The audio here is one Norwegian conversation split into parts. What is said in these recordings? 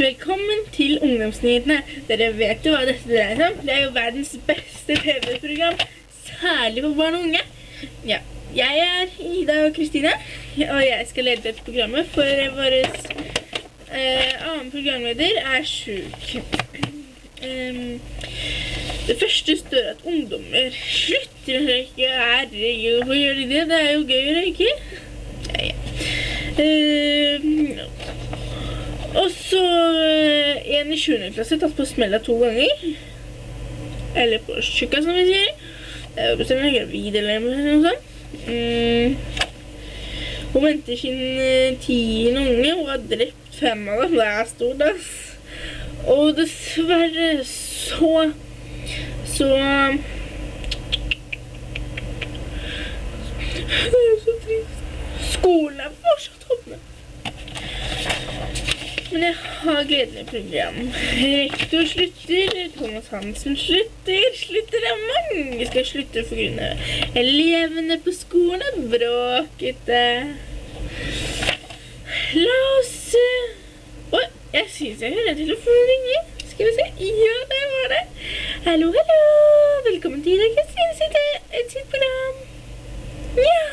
Velkommen til Ungdomsnyhetene. Dere vet jo hva dette dreier seg om. Det er jo verdens beste TV-program, særlig for barn og unge. Ja, jeg er Ida og Kristine, og jeg skal lede dette programmet, for vår annen programleder er syk. Det første står at ungdommer slutter å røyke. Herregud, hvorfor gjør de det? Det er jo gøy å røyke. Ja. Og så en i 7. klasse tatt på smella 2 ganger. Eller på tjukka, som vi sier. Det er jo bestemt en gravid eller noe sånt. Hun venter sin 10. unge og har drept 5 av dem. Det er stort, ass. Og dessverre så det er så trist. Skolen er fortsatt åpne. Men jeg har gledelig program. Rektor slutter, Thomas Hansen slutter det mange skal slutte for grunn av elevene på skolen er bråkete. La oss... Oi, jeg synes jeg hører telefonen ringe. Skal vi se? Ja, det var det. Hallo, hallo. Velkommen til deg, Kristine sitt program. Ja,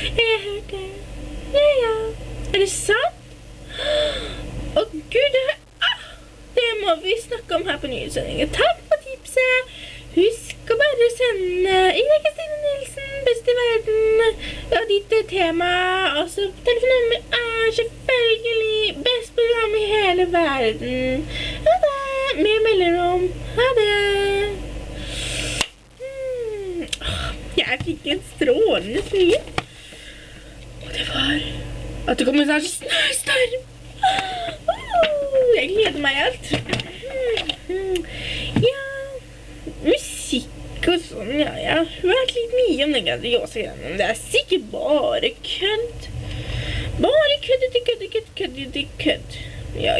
jeg har hørt det. Ja. Er det sant? Å Gud, det må vi snakke om her på nyhetssendingen. Takk for tipset. Husk å bare sende Ida Kristine Nilsen, best i verden. Ja, ditt tema, altså telefonnummer er selvfølgelig best program i hele verden. Ha det, med melderom. Ha det. Jeg fikk en strålende syn. Og det var at det kom en sånn snøstorm. Jeg gleder meg alt. Ja, musikk og sånn, ja, jeg har hørt litt mye om den Grandiosa-greiene, men det er sikkert bare kødd. Bare kødd. Ja.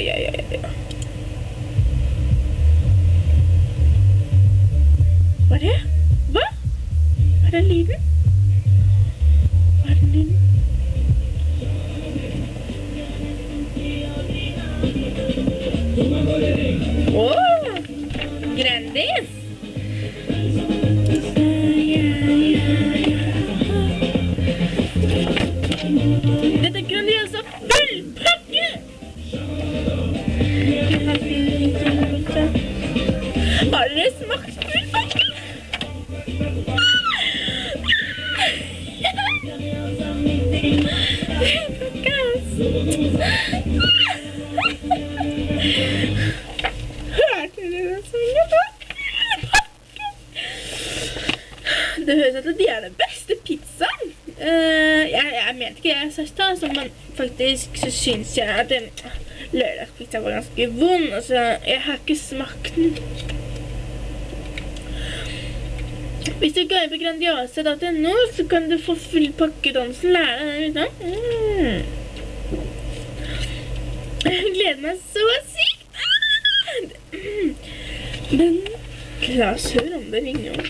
Hva er det? Hva? Hva er den lyden? Hva er den lyden? Åh, Grandis! Dette er Grandiosa fullpakke! Har dere smakt fullpakke? Hørte dere sangen da? Det høres ut at de er den beste pizzaen. Jeg mente ikke det jeg sa i stad, men faktisk så synes jeg at lørdagspizza var ganske vond. Altså, jeg har ikke smakt den. Hvis du går inn på grandiosa.no, så kan du få fullpakkedansen, lære deg den uten. Jeg gleder meg så sykt. Men la oss høre om det ringer om.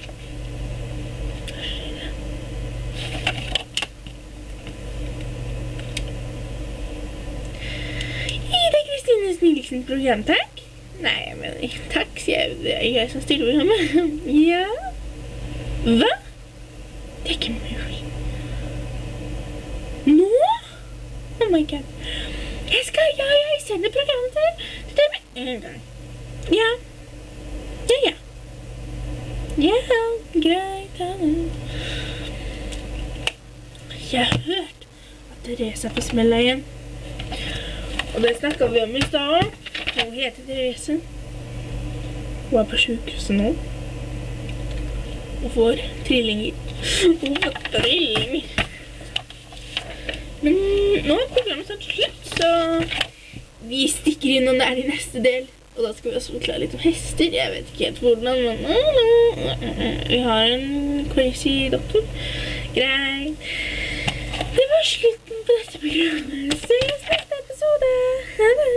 Ida Kristine Nilsen program, takk. Nei, jeg mener ikke takk, sier det er jeg som stiller programmet. Ja. Hva? Det er ikke mulig. Nå? Oh my god. Jeg sender programmet til deg med en gang. Ja, greit. Jeg har hørt at Therese er på smella igjen. Og det snakket vi om i stad. Hun heter Therese. Hun er på sykehuset nå. Og får trillinger. Men nå er programmet snart slutt, så vi stikker inn om det er i neste del. Og da skal vi også forklare litt om hester. Jeg vet ikke helt hvordan, men vi har en crazy doktor. Greit. Det var slutten på dette programmet. Se oss neste episode. Ha det.